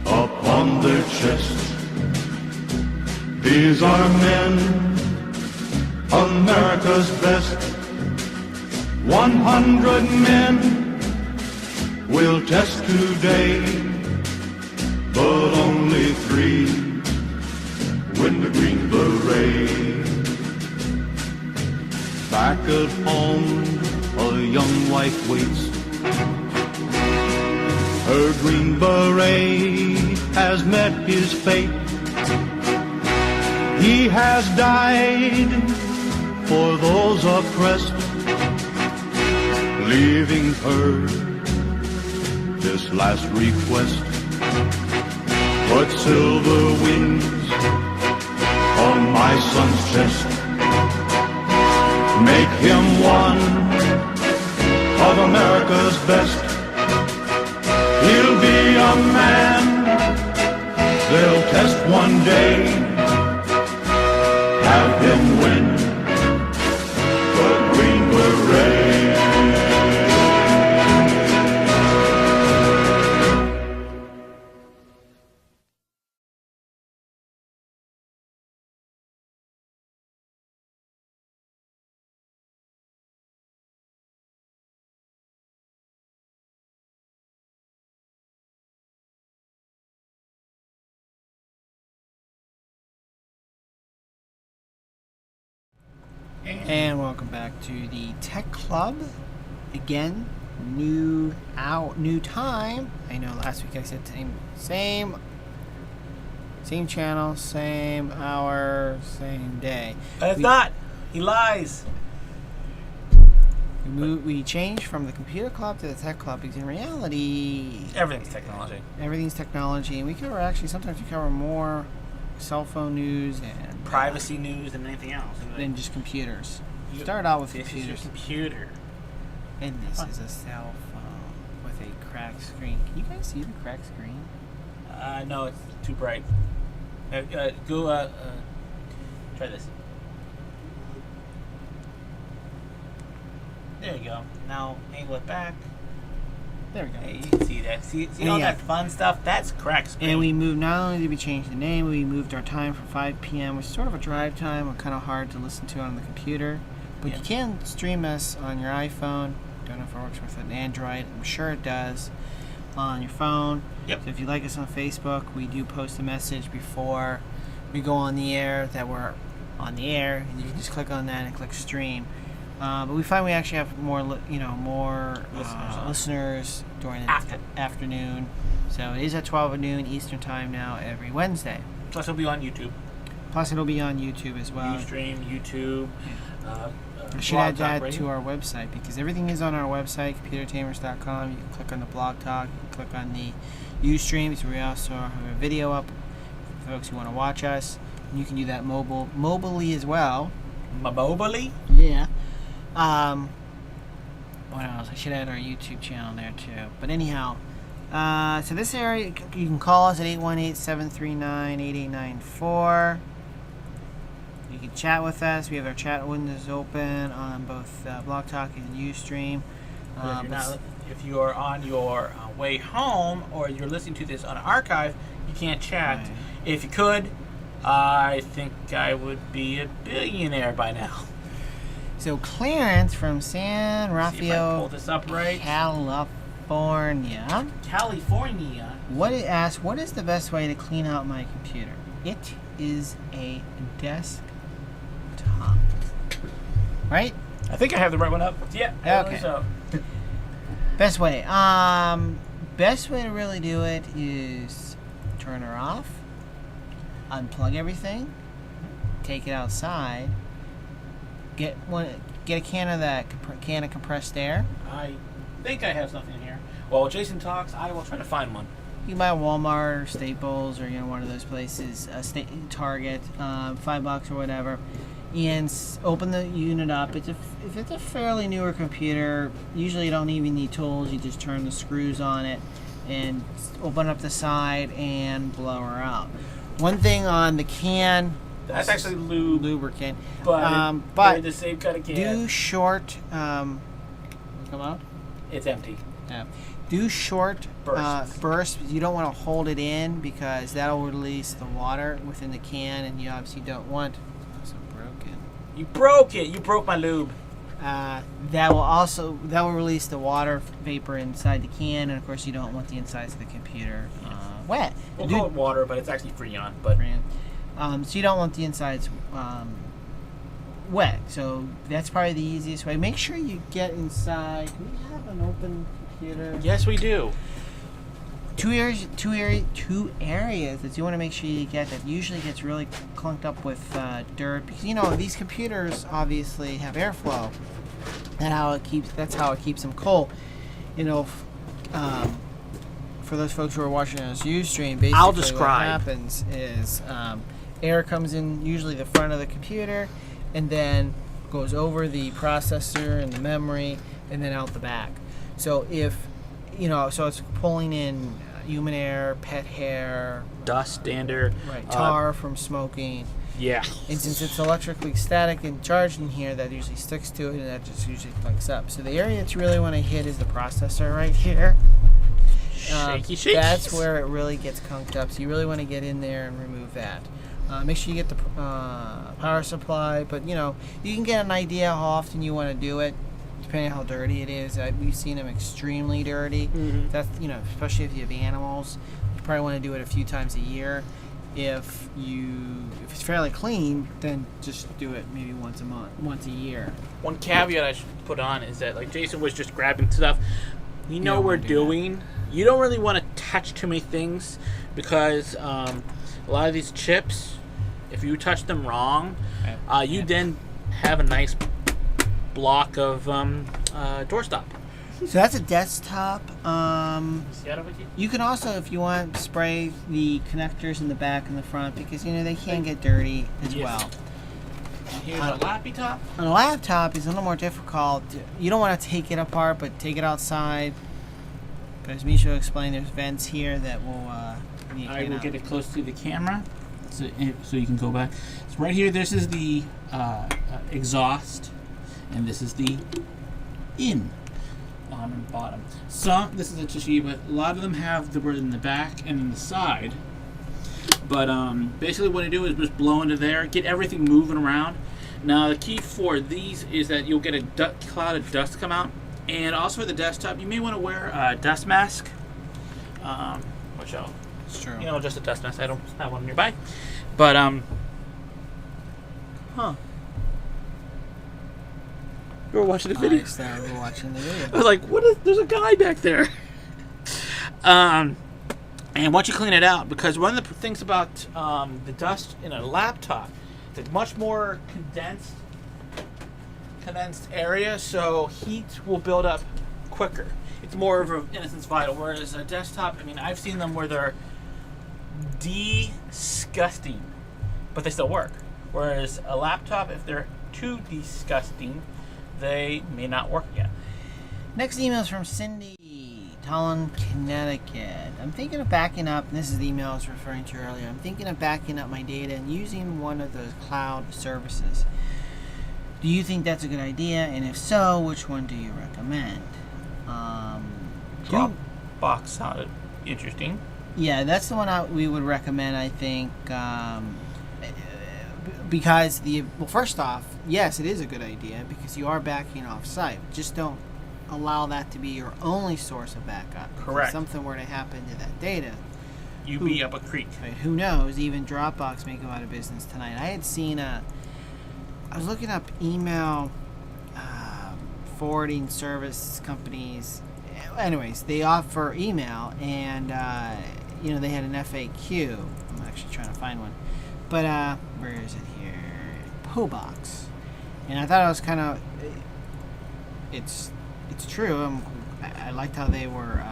S6: upon their chest. These are men, America's best. 100 men will test today, but only 3 win the Green Beret. Back at home, a young wife waits. Her Green Beret has met his fate. He has died for those oppressed, leaving her this last request. Put silver wings on my son's chest. Make him one of America's best. He'll be a man they'll test one day. Have him win the Green Beret.
S3: And welcome back to the Tech Club. Again, new time. I know last week I said same channel, same hour, same day.
S2: It's not. He lies.
S3: We changed from the Computer Club to the Tech Club because in reality,
S2: Everything's technology.
S3: everything's technology, and we cover sometimes we cover more cell phone news and
S2: Privacy news than anything else.
S3: than just computers. Start out with
S2: This is your
S3: computers,
S2: computer.
S3: and this is a cell phone with a cracked screen. Can you guys see the cracked screen?
S2: No, it's too bright. Try this. There you go. Now angle it back.
S3: There we go.
S2: Hey, you can see that. See
S3: And
S2: all
S3: yeah.
S2: that fun stuff? That's cracked screen.
S3: And we moved, not only did we change the name, we moved our time from 5 p.m., which is sort of a drive time, and kind of hard to listen to on the computer. But
S2: Yeah.
S3: you can stream us on your iPhone. Don't know if it works with an Android. I'm sure it does. On your phone.
S2: Yep.
S3: So if you like us on Facebook, we do post a message before we go on the air that we're on the air, and you can just click on that and click stream. But we find we actually have more listeners during the afternoon. So it is at 12 noon Eastern time now every Wednesday.
S2: Plus, it'll be on YouTube.
S3: Plus, it'll be on YouTube as well.
S2: Ustream, YouTube.
S3: I should add
S2: Blog Talk
S3: that
S2: Radio.
S3: to our website because everything is on our website, computertamers.com. You can click on the blog talk, you can click on the Ustreams. We also have a video up for folks who want to watch us. And you can do that mobily as well.
S2: Mobily?
S3: Yeah. what else? I should add our YouTube channel there too. But anyhow, so this area, you can call us at 818-739-8894. You can chat with us. We have our chat windows open on both Blog Talk and Ustream.
S2: If you are on your way home or you're listening to this on archive, you can't chat.
S3: Right.
S2: If you could, I think I would be a billionaire by now.
S3: So Clarence from San
S2: See if I pull
S3: Rafael,
S2: this up right.
S3: California.
S2: California.
S3: What is the best way to clean out my computer? It is a desktop. Right?
S2: I think I have the right one up. Yeah.
S3: Okay.
S2: So.
S3: Best way. Best way to really do it is turn her off, unplug everything, take it outside, get a can of compressed air.
S2: I think I have something here. While Jason talks, I will try to find one.
S3: You can buy at Walmart or Staples or one of those places, Target, $5 or whatever, and open the unit up. If it's a fairly newer computer, usually you don't even need tools. You just turn the screws on it and open up the side and blow her out. One thing on the can.
S2: That's actually
S3: lubricant,
S2: but
S3: but
S2: the same kind of can.
S3: do short. Come out.
S2: It's empty.
S3: Yeah. Do short bursts. You don't want to hold it in because that'll release the water within the can, and you obviously don't want. It's broken.
S2: You broke it. You broke my lube.
S3: That will release the water vapor inside the can, and of course you don't want the insides of the computer wet.
S2: We'll call it water, but it's actually Freon. But
S3: so you don't want the insides wet. So that's probably the easiest way. Make sure you get inside. Do we have an open computer?
S2: Yes, we do.
S3: Two areas that you want to make sure you get that usually gets really clunked up with dirt, because these computers obviously have airflow. That's how it keeps them cold. For those folks who are watching on this Ustream, basically
S2: I'll describe.
S3: What happens is air comes in usually the front of the computer, and then goes over the processor and the memory, and then out the back. So so it's pulling in human air, pet hair,
S2: Dust, dander,
S3: tar from smoking.
S2: Yeah.
S3: And since it's electrically static and charged in here, that usually sticks to it, and that just usually clicks up. So the area that you really want to hit is the processor right here.
S2: Shaky.
S3: That's where it really gets conked up. So you really want to get in there and remove that. Make sure you get the power supply, but you can get an idea how often you want to do it, depending on how dirty it is. We've seen them extremely dirty.
S2: Mm-hmm.
S3: That's especially if you have animals, you probably want to do it a few times a year. If it's fairly clean, then just do it maybe once a year.
S2: One caveat I should put on is that Jason was just grabbing stuff. You know we're doing. You don't really want to touch too many things because a lot of these chips, if you touch them wrong, you then have a nice block of doorstop.
S3: So that's a desktop.
S2: See
S3: You can also, if you want, spray the connectors in the back and the front because they can get dirty as well.
S2: And here's a laptop.
S3: On a laptop, it's a little more difficult. You don't want to take it apart, but take it outside. But as Misha explained, there's vents here that will.
S2: I will get it close to the camera, so you can go back. So right here, this is the exhaust, and this is the in. On and bottom. This is a Toshiba. A lot of them have the word in the back and in the side. But basically what you do is just blow into there, get everything moving around. Now the key for these is that you'll get a cloud of dust come out. And also for the desktop, you may want to wear a dust mask. Which
S3: it's true.
S2: Just a dust mask. I don't have one nearby. But we were watching the video.
S3: We're watching the video.
S2: I was like, there's a guy back there. And once you clean it out, because one of the things about the dust in a laptop, it's a much more condensed area, so heat will build up quicker. It's more of an innocence vital, whereas a desktop, I've seen them where they're disgusting, but they still work. Whereas a laptop, if they're too disgusting, they may not work yet.
S3: Next email is from Cindy, Tallinn, Connecticut. I'm thinking of backing up, and this is the email I was referring to earlier. I'm thinking of backing up my data and using one of those cloud services. Do you think that's a good idea? And if so, which one do you recommend?
S2: Dropbox sounded interesting.
S3: Yeah, that's the one we would recommend, I think, because first off, yes, it is a good idea because you are backing off site. Just don't allow that to be your only source of backup.
S2: Correct.
S3: If something were to happen to that data,
S2: You be up a creek.
S3: right, who knows? Even Dropbox may go out of business tonight. I had seen I was looking up email forwarding service companies. Anyways, they offer email, and they had an FAQ. I'm actually trying to find one, but where is it here? Pobox, and I thought it was kind of. It's true. I liked how they were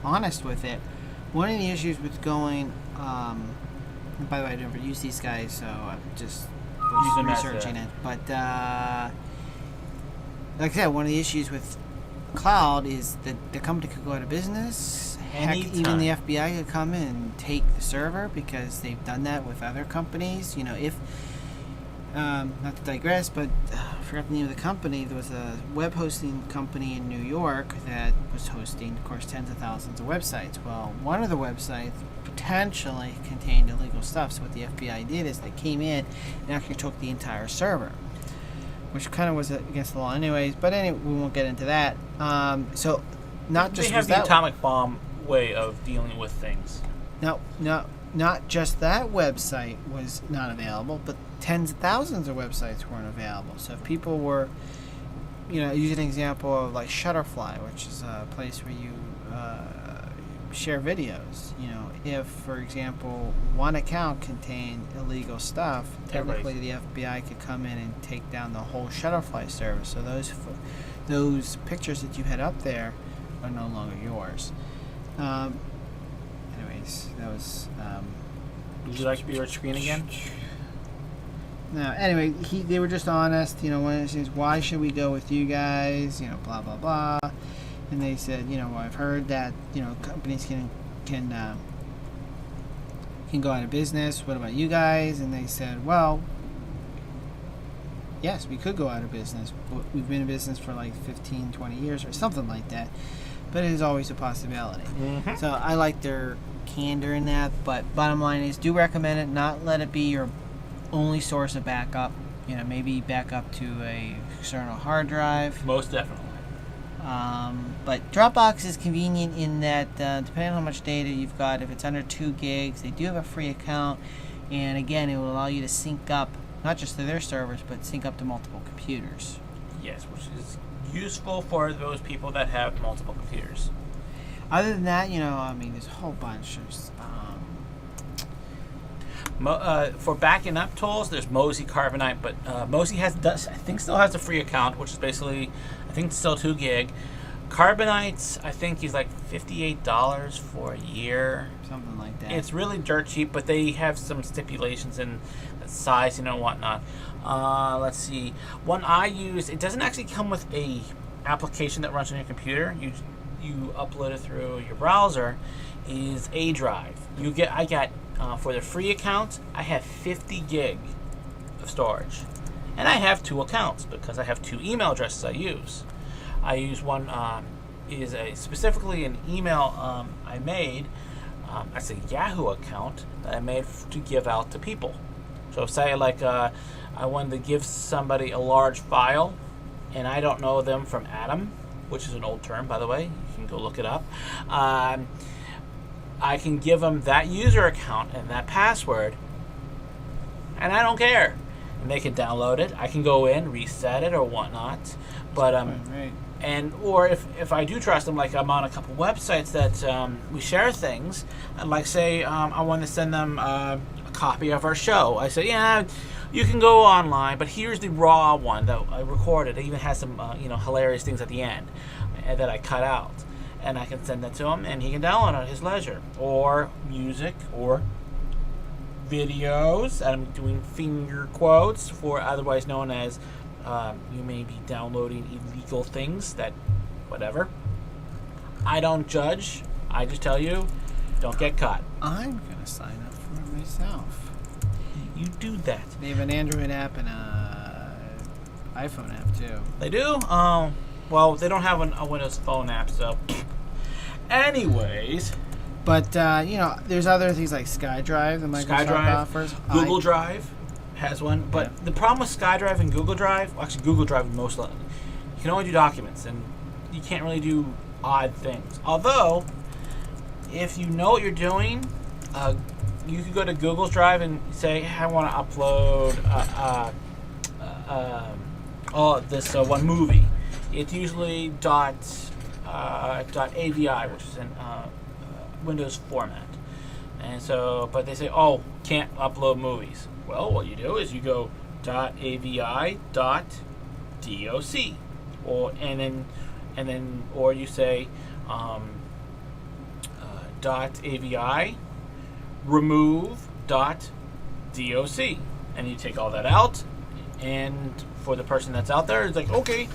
S3: honest with it. One of the issues with going. And by the way, I never use these guys, so I'm just researching it. But like I said, one of the issues with cloud is that the company could go out of business. Heck, even the FBI could come in and take the server because they've done that with other companies. If not to digress, but I forgot the name of the company. There was a web hosting company in New York that was hosting, of course, tens of thousands of websites. Well, one of the websites potentially contained illegal stuff. So what the FBI did is they came in and actually took the entire server, which kind of was against the law anyways. But anyway, we won't get into that. So not just
S2: they have the atomic bomb way of dealing with things.
S3: No, not just that website was not available, but tens of thousands of websites weren't available. So if people were, use an example of like Shutterfly, which is a place where you share videos. If, for example, one account contained illegal stuff, technically the FBI could come in and take down the whole Shutterfly service. So those pictures that you had up there are no longer yours. Anyways, that was.
S2: Would you like your screen again?
S3: No. Anyway, they were just honest. One of the things, why should we go with you guys? Blah blah blah. And they said, I've heard that companies can go out of business. What about you guys? And they said, well, yes, we could go out of business. We've been in business for like 15, 20 years or something like that. But it is always a possibility. Mm-hmm. So I like their candor in that. But bottom line is, do recommend it. Not let it be your only source of backup. Maybe back up to a external hard drive.
S2: Most definitely.
S3: But Dropbox is convenient in that depending on how much data you've got, if it's under 2 gigs, they do have a free account. And again, it will allow you to sync up, not just to their servers, but sync up to multiple computers.
S2: Yes, which is useful for those people that have multiple computers.
S3: Other than that, there's a whole bunch of
S2: for backing up tools, there's Mozy, Carbonite, but Mozy still has a free account, which is basically, I think, still 2 gig. Carbonite's, I think he's like $58 for a year.
S3: Something like that.
S2: It's really dirt cheap, but they have some stipulations in size, and whatnot. Let's see. One I use, it doesn't actually come with a application that runs on your computer. You upload it through your browser. Is A Drive. I get for the free account, I have 50 gig of storage, and I have 2 accounts because I have 2 email addresses I use. I use one is specifically an email I made. It's a Yahoo account that I made to give out to people. So say I wanted to give somebody a large file, and I don't know them from Adam, which is an old term, by the way. You can go look it up. I can give them that user account and that password, and I don't care. And they can download it. I can go in, reset it, or whatnot. But or if I do trust them, like I'm on a couple websites that we share things, and like say I want to send them a copy of our show. I say, yeah, you can go online, but here's the raw one that I recorded. It even has some hilarious things at the end that I cut out. And I can send that to him, and he can download it at his leisure. Or music, or videos. I'm doing finger quotes for otherwise known as you may be downloading illegal things that whatever. I don't judge. I just tell you, don't get caught.
S3: I'm gonna sign up for it myself.
S2: You do that.
S3: They have an Android app and a iPhone app too.
S2: They do? Well, they don't have a Windows Phone app, so. Anyways.
S3: But, there's other things like SkyDrive that Microsoft
S2: SkyDrive,
S3: offers.
S2: Google Drive has one. But the problem with SkyDrive and Google Drive, well, actually Google Drive most, you can only do documents, and you can't really do odd things. Although, if you know what you're doing, you could go to Google's Drive and say, hey, I want to upload this one movie. It's usually .avi, which is in Windows format. And so, but they say, oh, can't upload movies. Well, what you do is you go .avi.doc, or you say .avi remove.doc, and you take all that out. And for the person that's out there, it's like, okay.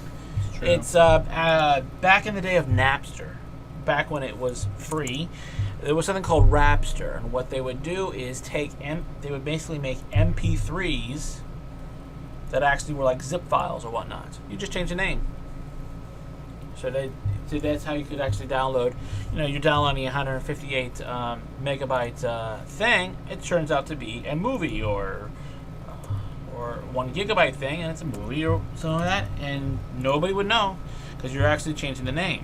S2: It's back in the day of Napster, back when it was free. There was something called Rapster, and what they would do is they would basically make MP3s that actually were like zip files or whatnot. You just change the name. So that's how you could actually download. You're downloading a 158 megabyte thing. It turns out to be a movie or 1 gigabyte thing, and it's a movie or something like that, and nobody would know because you're actually changing the name.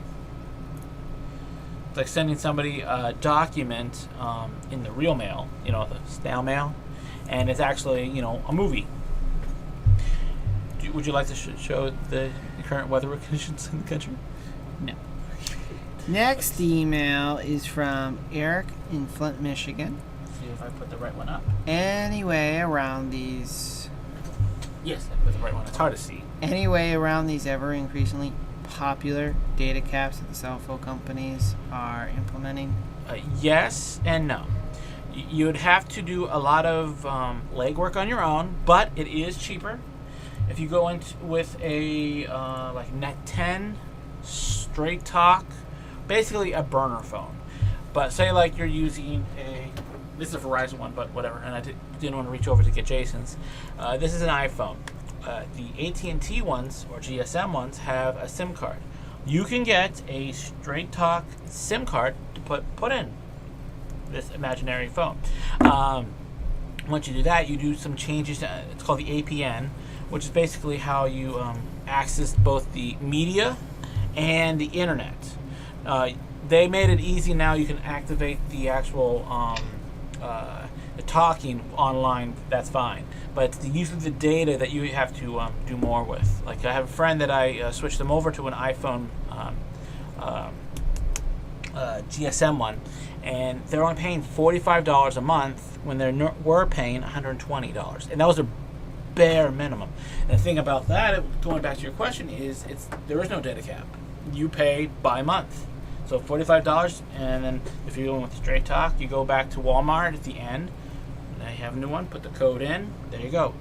S2: It's like sending somebody a document in the real mail, the snail mail, and it's actually, a movie. Would you like to show the current weather conditions in the country?
S3: No. Next email is from Eric in Flint, Michigan.
S2: See if I put the right one up.
S3: Anyway, around these...
S2: Yes, I put the right one. It's hard to see.
S3: Anyway, around these ever increasingly popular data caps that the cell phone companies are implementing?
S2: Yes and no. You would have to do a lot of legwork on your own, but it is cheaper. If you go in with a like Net 10, Straight Talk, basically a burner phone. But say like you're using this is a Verizon one, but whatever, and I didn't want to reach over to get Jason's. This is an iPhone. The AT&T ones, or GSM ones, have a SIM card. You can get a Straight Talk SIM card to put in this imaginary phone. Once you do that, you do some changes. It's called the APN, which is basically how you access both the media and the internet. They made it easy now. You can activate the actual the talking online. That's fine, but it's the use of the data that you have to do more with. Like I have a friend that I switched them over to an iPhone GSM one, and they're only paying $45 a month when they were paying $120, and that was a bare minimum. And the thing about that, going back to your question, is there is no data cap. You pay by month. So $45, and then if you're going with Straight Talk, you go back to Walmart at the end. They have a new one. Put the code in. There you go.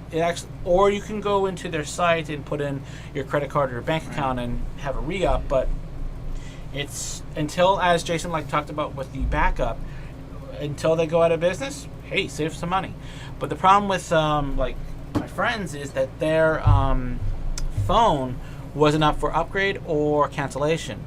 S2: Or you can go into their site and put in your credit card or your bank account and have a re-up. But it's until, as Jason talked about with the backup, until they go out of business. Hey, save some money. But the problem with my friends is that their phone wasn't up for upgrade or cancellation.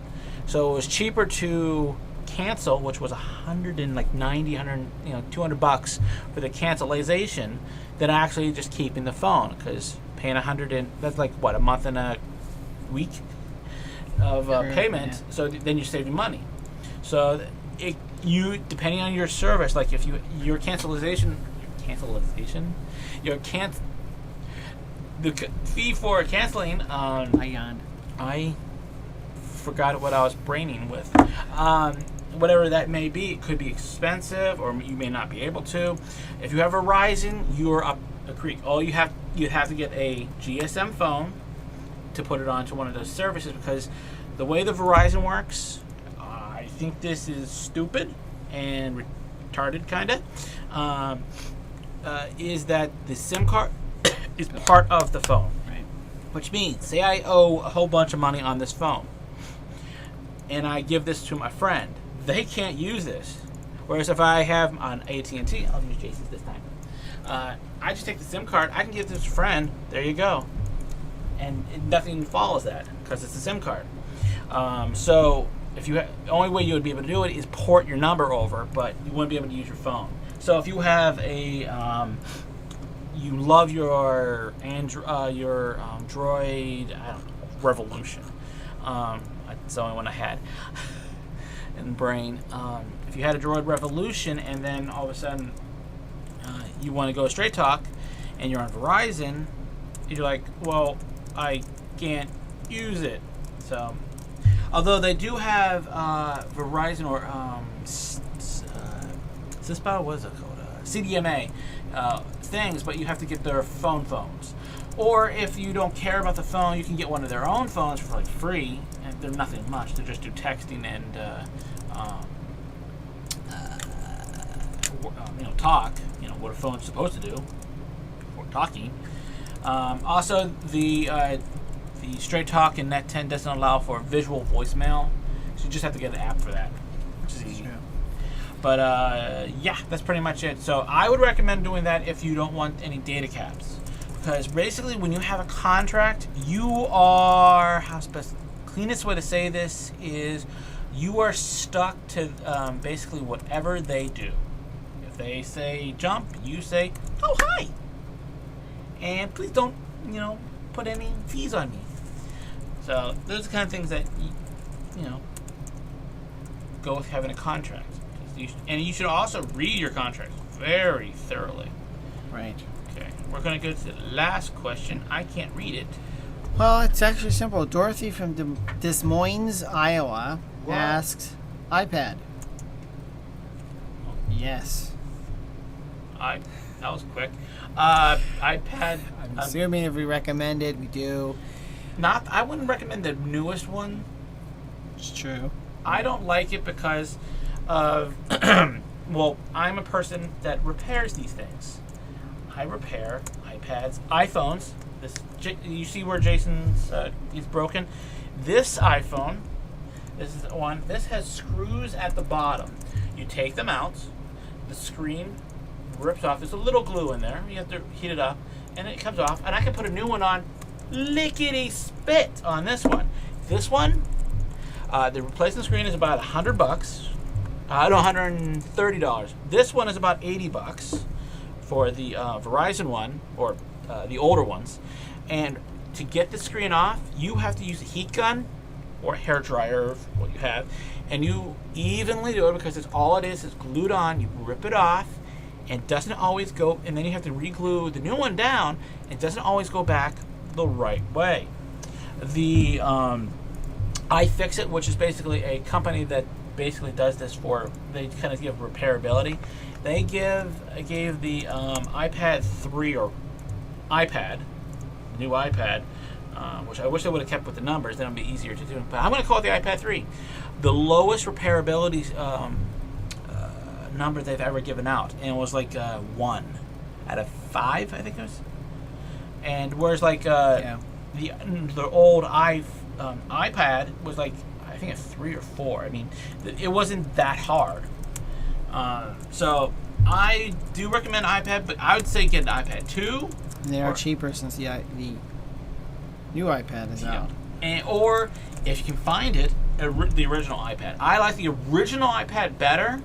S2: So it was cheaper to cancel, which was $200 for the cancellation, than actually just keeping the phone. Because paying that's like what, a month and a week of payment. Yeah. So then you're saving money. So depending on your service, like if the fee for canceling. I forgot what I was braining with. Whatever that may be, it could be expensive, or you may not be able to. If you have Verizon, you're up a creek. You'd have to get a GSM phone to put it onto one of those services, because the way the Verizon works, I think this is stupid and retarded, kind of, is that the SIM card is part of the phone. Right. Which means, say I owe a whole bunch of money on this phone. and I give this to my friend, they can't use this. Whereas if I have on AT&T, I'll use Jason's this time. I just take the SIM card. I can give this to a friend. There you go. And nothing follows that because it's a SIM card. So if you the only way you would be able to do it is port your number over, but you wouldn't be able to use your phone. So if you have a you love your Droid, I don't know, Revolution. That's the only one I had in the brain. If you had a Droid Revolution and then all of a sudden you want to go Straight Talk and you're on Verizon, you're like, well, I can't use it. So, although they do have Verizon or CISPA, what is it called? CDMA things, but you have to get their phones. Or if you don't care about the phone, you can get one of their own phones for like free, and they're nothing much. They just do texting and talk. You know what a phone's supposed to do for talking. Also, the Straight Talk in Net 10 doesn't allow for visual voicemail, so you just have to get an app for that, which is easy. But yeah, that's pretty much it. So I would recommend doing that if you don't want any data caps, because basically when you have a contract, you are cleanest way to say this is you are stuck to basically whatever they do. If they say jump, you say, oh hi, and please don't put any fees on me. So those are the kind of things that go with having a contract. And you should also read your contract very thoroughly.
S3: Right.
S2: Okay, we're going to go to the last question. I can't read it.
S3: Well, it's actually simple. Dorothy from Des Moines, Iowa, asks, iPad. Yes.
S2: That was quick. iPad.
S3: I'm assuming if we recommend it, we do.
S2: I wouldn't recommend the newest one.
S3: It's true.
S2: I don't like it because of, well, I'm a person that repairs these things. I repair iPads, iPhones. You see where Jason's is broken? This iPhone, this is the one. This has screws at the bottom. You take them out, the screen rips off. There's a little glue in there. You have to heat it up, and it comes off. And I can put a new one on, lickety spit on this one. This one, the replacement screen is about $100. $130. This one is about $80 for the Verizon one, or the older ones. And to get the screen off, you have to use a heat gun or a hair dryer, what you have, and you evenly do it because it's all it is glued on. You rip it off, and it doesn't always go, and then you have to re-glue the new one down. It doesn't always go back the right way. The iFixit, which is basically a company that basically does this they kind of give repairability. They gave the iPad 3 or iPad, new iPad, which I wish they would have kept with the numbers. Then it'd be easier to do. But I'm going to call it the iPad 3, the lowest repairability number they've ever given out, and it was like 1 out of 5, I think it was. And whereas like the old iPad was like, I think a 3 or 4. I mean, it wasn't that hard. So I do recommend iPad, but I would say get an iPad 2.
S3: And they are cheaper since the new iPad is out.
S2: Or if you can find it, the original iPad. I like the original iPad better.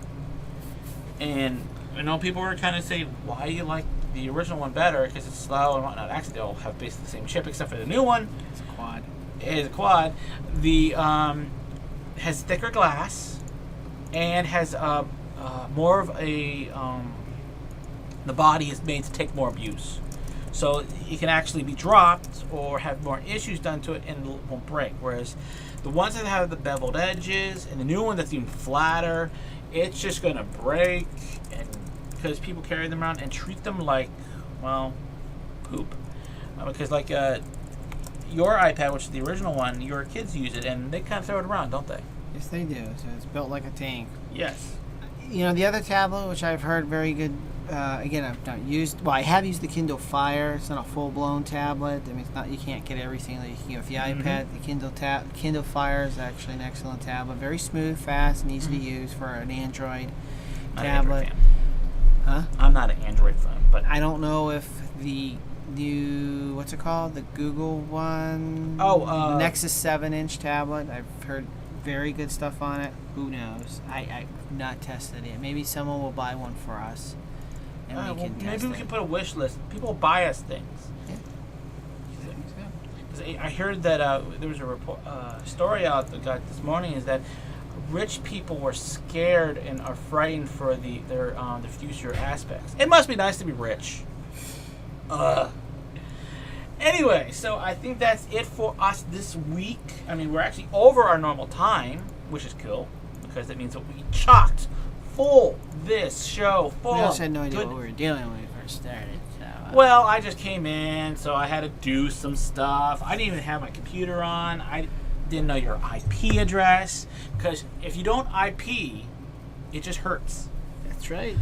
S2: And I know people were kind of saying, why do you like the original one better? Because it's slow and whatnot. Actually, they'll have basically the same chip, except for the new one.
S3: It's a quad.
S2: It is a quad. The has thicker glass and has more of a the body is made to take more abuse, so it can actually be dropped or have more issues done to it and it won't break. Whereas the ones that have the beveled edges and the new one that's even flatter, it's just gonna break, and because people carry them around and treat them like, well, poop. Because like your iPad, which is the original one, your kids use it and they kind of throw it around, don't they?
S3: Yes, they do. So it's built like a tank.
S2: Yes.
S3: The other tablet, which I've heard very good. Again, I've not used. Well, I have used the Kindle Fire. It's not a full-blown tablet. I mean, it's not. You can't get everything that you can get with the iPad. The Kindle Fire is actually an excellent tablet. Very smooth, fast, and easy to use for an Android tablet. Huh?
S2: I'm not an Android fan, but
S3: I don't know if the new what's it called? The Google one.
S2: Oh,
S3: Nexus 7-inch tablet. I've heard very good stuff on it. Who knows? I've not tested it. Maybe someone will buy one for us. And we can test
S2: maybe we
S3: it.
S2: can put a wish list. People buy us things.
S3: Yeah.
S2: 'Cause I heard that there was a story out that got this morning is that rich people were scared and are frightened for their future aspects. It must be nice to be rich. Anyway, so I think that's it for us this week. I mean, we're actually over our normal time, which is cool because that means that we chocked full this show full.
S3: We also had no idea what we were doing when we first started. So,
S2: Well, I just came in, so I had to do some stuff. I didn't even have my computer on. I didn't know your IP address because if you don't IP, it just hurts.
S3: that's right.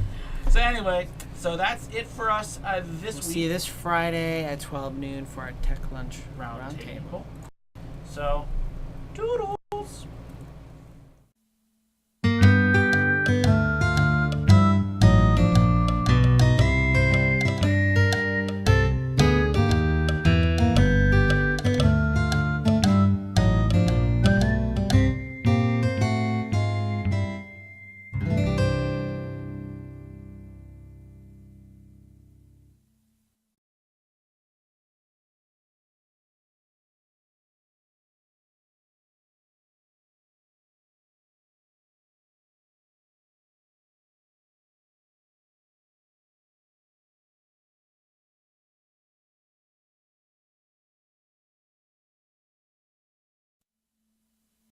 S2: So anyway, so that's it for us this week.
S3: See you this Friday at 12 noon for our Tech Lunch
S2: Round
S3: Roundtable.
S2: table. So, doodle.